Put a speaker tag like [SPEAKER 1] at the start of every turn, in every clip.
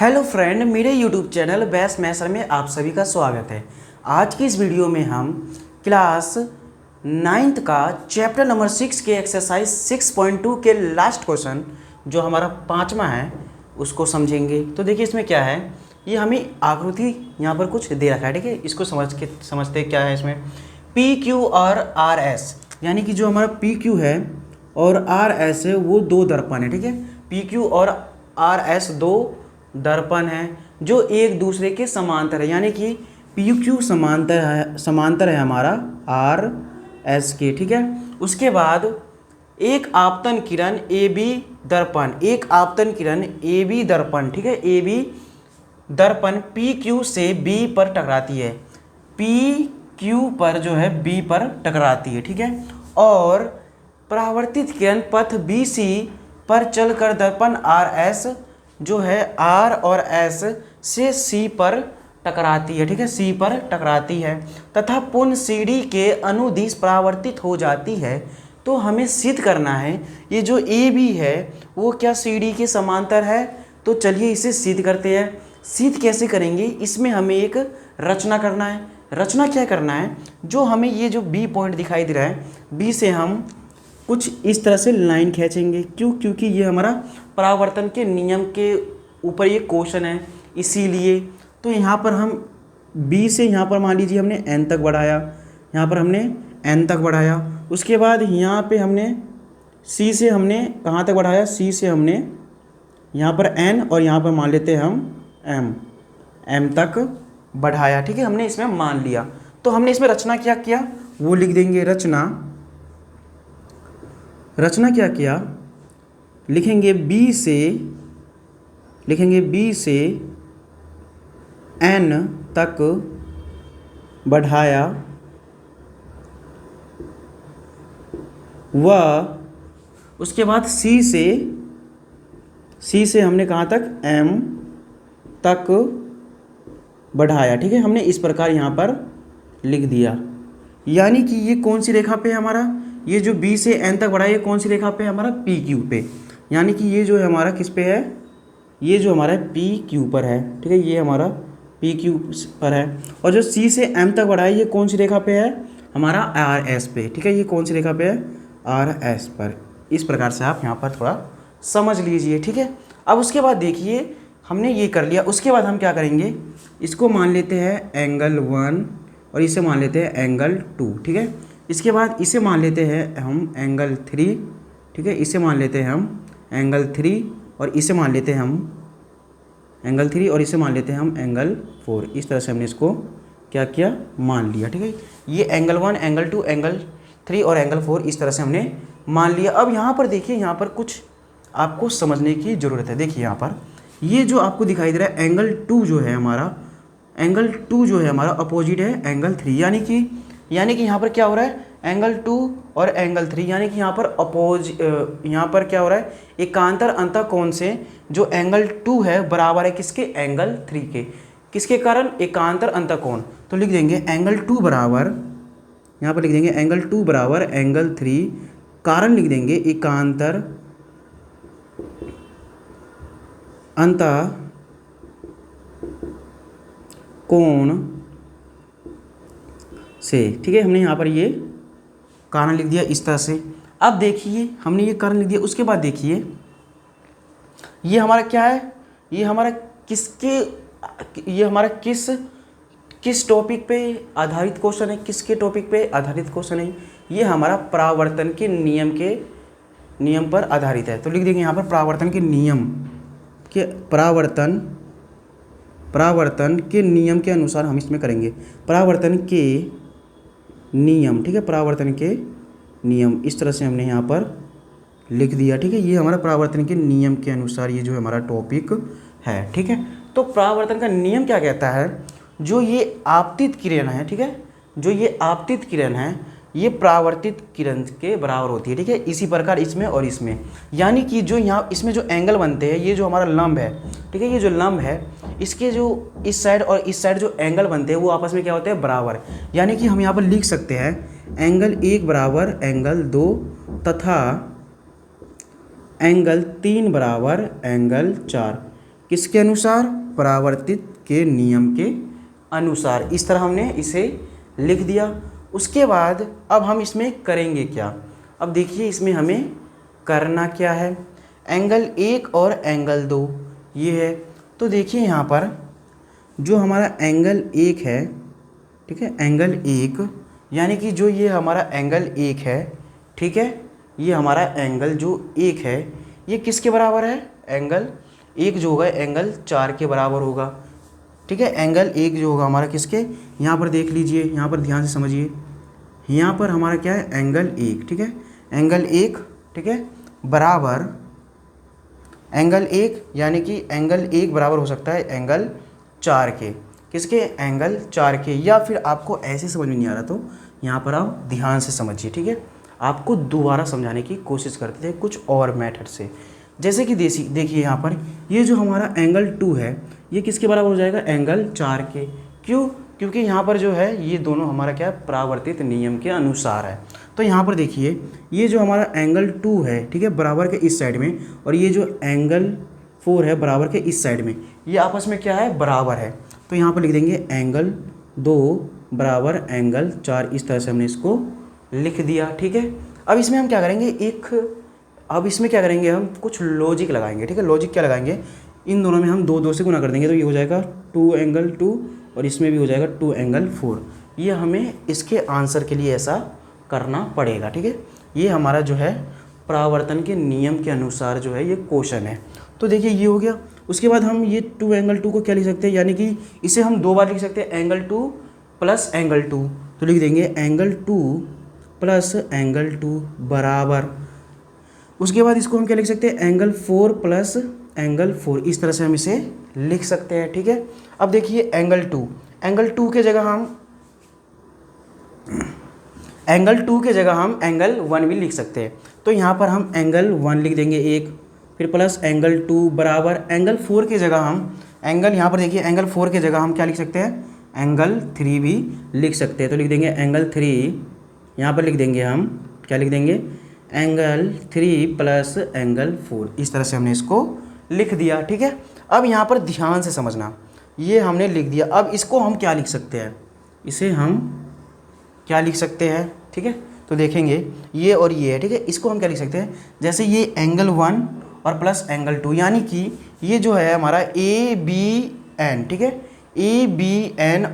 [SPEAKER 1] Hello friend, मेरे YouTube channel best मैथर में आप सभी का स्वागत है। आज की इस वीडियो में हम क्लास 9th का चैप्टर नंबर 6 के एक्सरसाइज 6.2 के लास्ट क्वेश्चन जो हमारा 5वां है उसको समझेंगे। तो देखिए इसमें क्या है, ये हमें आकृति यहाँ पर कुछ दे रखा है, ठीक है। इसको समझते क्या है इसमें। पी क्यू और आर एस, यानी कि जो हमारा पी क्यू है और आर एस है वो दो दर्पण है, ठीक है। पी क्यू और आर एस दो दर्पण है जो एक दूसरे के समांतर है, यानी कि पी क्यू समांतर है हमारा आर एस के, ठीक है। उसके बाद एक आपतन किरण ए बी दर्पण, एक आपतन किरण ए बी दर्पण, ठीक है। ए बी दर्पण पी क्यू से बी पर टकराती है, पी क्यू पर जो है बी पर टकराती है, ठीक है। और परावर्तित किरण पथ बी सी पर चलकर दर्पण आर एस जो है आर और एस से सी पर टकराती है, ठीक है। सी पर टकराती है तथा पुनः सी डी के अनुदिश परावर्तित हो जाती है। तो हमें सिद्ध करना है ये जो ए बी है वो क्या सी डी के समांतर है। तो चलिए इसे सिद्ध करते हैं। सिद्ध कैसे करेंगे, इसमें हमें एक रचना करना है। रचना क्या करना है, जो हमें ये जो बी पॉइंट दिखाई दे रहा है, बी से हम कुछ इस तरह से लाइन खींचेंगे। क्योंकि ये हमारा परावर्तन के नियम के ऊपर ये क्वेश्चन है, इसीलिए। तो यहाँ पर हम बी से यहाँ पर मान लीजिए हमने एन तक बढ़ाया, यहाँ पर हमने एन तक बढ़ाया। उसके बाद यहाँ पे हमने सी से हमने कहाँ तक बढ़ाया, सी से हमने यहाँ पर एन और यहाँ पर मान लेते हैं हम एम तक बढ़ाया, ठीक है। हमने इसमें मान लिया। तो हमने इसमें रचना क्या किया वो लिख देंगे। रचना क्या किया, लिखेंगे बी से एन तक बढ़ाया व उसके बाद सी से हमने कहाँ तक, एम तक बढ़ाया, ठीक है। हमने इस प्रकार यहाँ पर लिख दिया। यानी कि ये कौन सी रेखा पे है हमारा, ये जो बी से एन तक बढ़ा है ये कौन सी रेखा पे है हमारा, पी क्यू पे। यानी कि ये जो है हमारा किस पे है, ये जो हमारा पी क्यू पर है, ठीक है। ये हमारा पी क्यू पर है। और जो सी से एम तक बढ़ा है ये कौन सी रेखा पे है हमारा, आर एस पे, ठीक है। ये कौन सी रेखा पे है, आर एस पर। इस प्रकार से आप यहाँ पर थोड़ा समझ लीजिए, ठीक है। अब उसके बाद देखिए हमने ये कर लिया। उसके बाद हम क्या करेंगे, इसको मान लेते हैं एंगल 1 और इसे मान लेते हैं एंगल 2, ठीक है। इसके बाद इसे मान लेते हैं हम एंगल 3, ठीक है। इसे मान लेते हैं हम एंगल 3 और इसे मान लेते हैं हम एंगल 3 और इसे मान लेते हैं हम एंगल 4। इस तरह से हमने इसको क्या किया, मान लिया, ठीक है। ये एंगल 1, एंगल 2, एंगल 3 और एंगल 4 इस तरह से हमने मान लिया। अब यहाँ पर देखिए, यहाँ पर कुछ आपको समझने की ज़रूरत है। देखिए यहाँ पर ये जो आपको दिखाई दे रहा है एंगल 2 जो है हमारा, एंगल 2 जो है हमारा अपोजिट है एंगल 3। यानी कि यहाँ पर क्या हो रहा है, एंगल 2 और एंगल 3, यानी कि यहाँ पर यहाँ पर क्या हो रहा है, एकांतर अंतःकोण से जो एंगल 2 है बराबर है किसके, एंगल 3 के। किसके कारण, एकांतर अंतःकोण। तो लिख देंगे एंगल 2 बराबर, यहाँ पर लिख देंगे एंगल 2 बराबर एंगल 3, कारण लिख देंगे एकांतर अंतःकोण से, ठीक है। हमने यहाँ पर ये कारण लिख दिया इस तरह से। अब देखिए हमने ये कारण लिख दिया। उसके बाद देखिए ये हमारा क्या है, ये हमारा किस टॉपिक पे आधारित क्वेश्चन है, किसके टॉपिक पे आधारित क्वेश्चन है, ये हमारा परावर्तन के नियम पर आधारित है। तो लिख देंगे यहाँ पर परावर्तन के नियम के परावर्तन के नियम के अनुसार हम इसमें करेंगे। परावर्तन के नियम, ठीक है। परावर्तन के नियम इस तरह से हमने यहाँ पर लिख दिया, ठीक है। ये हमारा परावर्तन के नियम के अनुसार ये जो हमारा टॉपिक है, ठीक है। तो परावर्तन का नियम क्या कहता है, जो ये आपतित किरण है, ठीक है, जो ये आपतित किरण है ये परावर्तित किरण के बराबर होती है, ठीक है। इसी प्रकार इसमें और इसमें, यानी कि जो यहाँ इसमें जो एंगल बनते हैं, ये जो हमारा लंब है, ठीक है, ये जो लंब है इसके जो इस साइड और इस साइड जो एंगल बनते हैं वो आपस में क्या होते हैं, बराबर। यानी कि हम यहाँ पर लिख सकते हैं एंगल 1 बराबर एंगल 2 तथा एंगल 3 बराबर एंगल 4। किसके अनुसार? परावर्तित के नियम के अनुसार। इस तरह हमने इसे लिख दिया। उसके बाद अब हम इसमें करेंगे क्या? अब देखिए इसमें हमें करना क्या है। एंगल 1 और एंगल 2 ये है। तो देखिए यहाँ पर जो हमारा एंगल 1 है, ठीक है, एंगल 1 यानी कि जो ये हमारा एंगल 1 है, ठीक है, ये हमारा एंगल जो 1 है ये किसके बराबर है? एंगल 1 जो होगा एंगल 4 के बराबर होगा, ठीक है। एंगल 1 जो होगा हमारा किसके? यहाँ पर देख लीजिए, यहाँ पर ध्यान से समझिए, यहाँ पर हमारा क्या है? एंगल 1, ठीक है, एंगल 1, ठीक है, बराबर एंगल 1 यानी कि एंगल 1 बराबर हो सकता है एंगल 4 के। किसके? एंगल 4 के। या फिर आपको ऐसे समझ में नहीं आ रहा तो यहाँ पर आप ध्यान से समझिए, ठीक है। आपको दोबारा समझाने की कोशिश करते थे कुछ और मेथड से। जैसे कि देखिए यहाँ पर ये जो हमारा एंगल 2 है ये किसके बराबर हो जाएगा? एंगल 4 के। क्यों? क्योंकि यहाँ पर जो है ये दोनों हमारा क्या है? परावर्तित नियम के अनुसार है। तो यहाँ पर देखिए ये जो हमारा एंगल 2 है, ठीक है, बराबर के इस साइड में, और ये जो एंगल 4 है बराबर के इस साइड में, ये आपस में क्या है? बराबर है। तो यहाँ पर लिख देंगे एंगल 2 बराबर एंगल 4। इस तरह से हमने इसको लिख दिया, ठीक है। अब इसमें हम क्या करेंगे? अब इसमें क्या करेंगे? हम कुछ लॉजिक लगाएंगे, ठीक है। लॉजिक क्या लगाएंगे? इन दोनों में हम 2 से गुना कर देंगे तो ये हो जाएगा 2 एंगल 2 और इसमें भी हो जाएगा 2 एंगल 4। ये हमें इसके आंसर के लिए ऐसा करना पड़ेगा, ठीक है। ये हमारा जो है परावर्तन के नियम के अनुसार जो है ये क्वेश्चन है। तो देखिए ये हो गया। उसके बाद हम ये 2 एंगल 2 को क्या लिख सकते हैं? यानी कि इसे हम 2 बार लिख सकते हैं, एंगल 2 प्लस एंगल 2। तो लिख देंगे एंगल 2 प्लस एंगल 2 बराबर, उसके बाद इसको हम क्या लिख सकते हैं? Angle 4 plus angle 4। इस तरह से हम इसे लिख सकते हैं, ठीक है। अब देखिए एंगल 2 के जगह हम एंगल 1 भी लिख सकते हैं। तो यहाँ पर हम एंगल 1 लिख देंगे 1, फिर प्लस एंगल 2 बराबर एंगल 4 की जगह हम यहाँ पर देखिए एंगल 4 की जगह हम क्या लिख सकते हैं? एंगल 3 भी लिख सकते हैं। तो लिख देंगे एंगल 3, यहाँ पर लिख देंगे हम क्या लिख देंगे? Angle 3 plus angle 4। इस तरह से हमने इसको लिख दिया, ठीक है। अब यहाँ पर ध्यान से समझना, ये हमने लिख दिया। अब इसको हम क्या लिख सकते हैं? इसे हम क्या लिख सकते हैं? ठीक है, तो देखेंगे ये और ये है, ठीक है। इसको हम क्या लिख सकते हैं? जैसे ये एंगल 1 और प्लस एंगल 2, यानी कि ये जो है हमारा ABN, ठीक है, ABN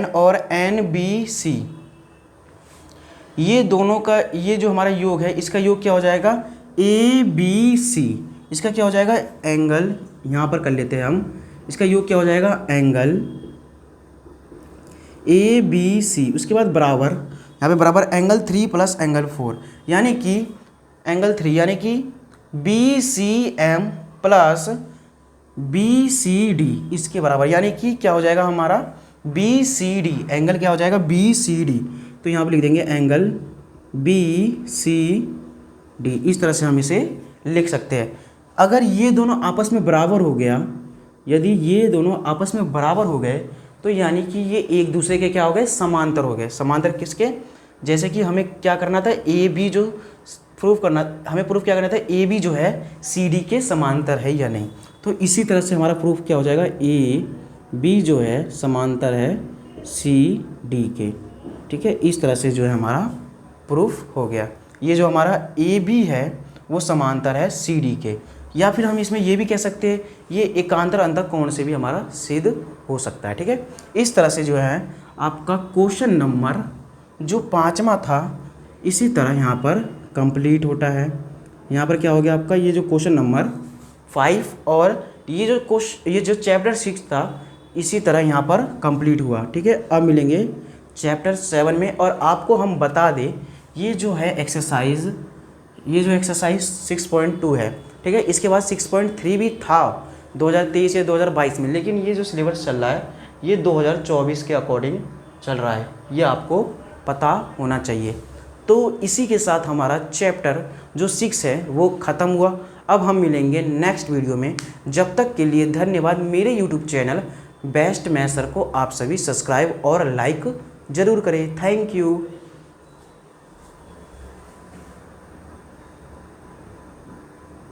[SPEAKER 1] और NBC, ये दोनों का ये जो हमारा योग है इसका योग क्या हो जाएगा? ABC। इसका क्या हो जाएगा? एंगल, यहाँ पर कर लेते हैं हम, इसका योग क्या हो जाएगा? Angle ABC। उसके बाद बराबर, यहाँ पे बराबर एंगल 3 प्लस एंगल 4, यानी कि एंगल 3 यानी कि BCM प्लस BCD इसके बराबर, यानी कि क्या हो जाएगा हमारा? BCD। एंगल क्या हो जाएगा? BCD। तो यहाँ पे लिख देंगे एंगल BCD। इस तरह से हम इसे लिख सकते हैं। अगर ये दोनों आपस में बराबर हो गया, यदि ये दोनों आपस में बराबर हो गए तो यानी कि ये एक दूसरे के क्या हो गए? समांतर हो गए। समांतर किसके? जैसे कि हमें क्या करना था? AB जो प्रूफ क्या करना था? AB जो है CD के समांतर है या नहीं। तो इसी तरह से हमारा प्रूफ क्या हो जाएगा? AB जो है समांतर है CD के, ठीक है। इस तरह से जो है हमारा प्रूफ हो गया। ये जो हमारा AB है वो समांतर है CD के। या फिर हम इसमें ये भी कह सकते हैं ये एकांतर अंतःकोण से भी हमारा सिद्ध हो सकता है, ठीक है। इस तरह से जो है आपका क्वेश्चन नंबर जो 5वां था इसी तरह यहाँ पर कंप्लीट होता है। यहाँ पर क्या हो गया आपका? ये जो क्वेश्चन नंबर 5 और ये जो चैप्टर 6 था इसी तरह यहाँ पर कंप्लीट हुआ, ठीक है। अब मिलेंगे चैप्टर 7 में। और आपको हम बता दें ये जो एक्सरसाइज 6.2 है, ठीक है। इसके बाद 6.3 भी था 2023 या 2022 में, लेकिन ये जो सिलेबस चल रहा है ये 2024 के अकॉर्डिंग चल रहा है, ये आपको पता होना चाहिए। तो इसी के साथ हमारा चैप्टर जो 6 है वो ख़त्म हुआ। अब हम मिलेंगे नेक्स्ट वीडियो में। जब तक के लिए धन्यवाद। मेरे YouTube channel best maths sir को आप सभी सब्सक्राइब और लाइक ज़रूर करें। Thank you.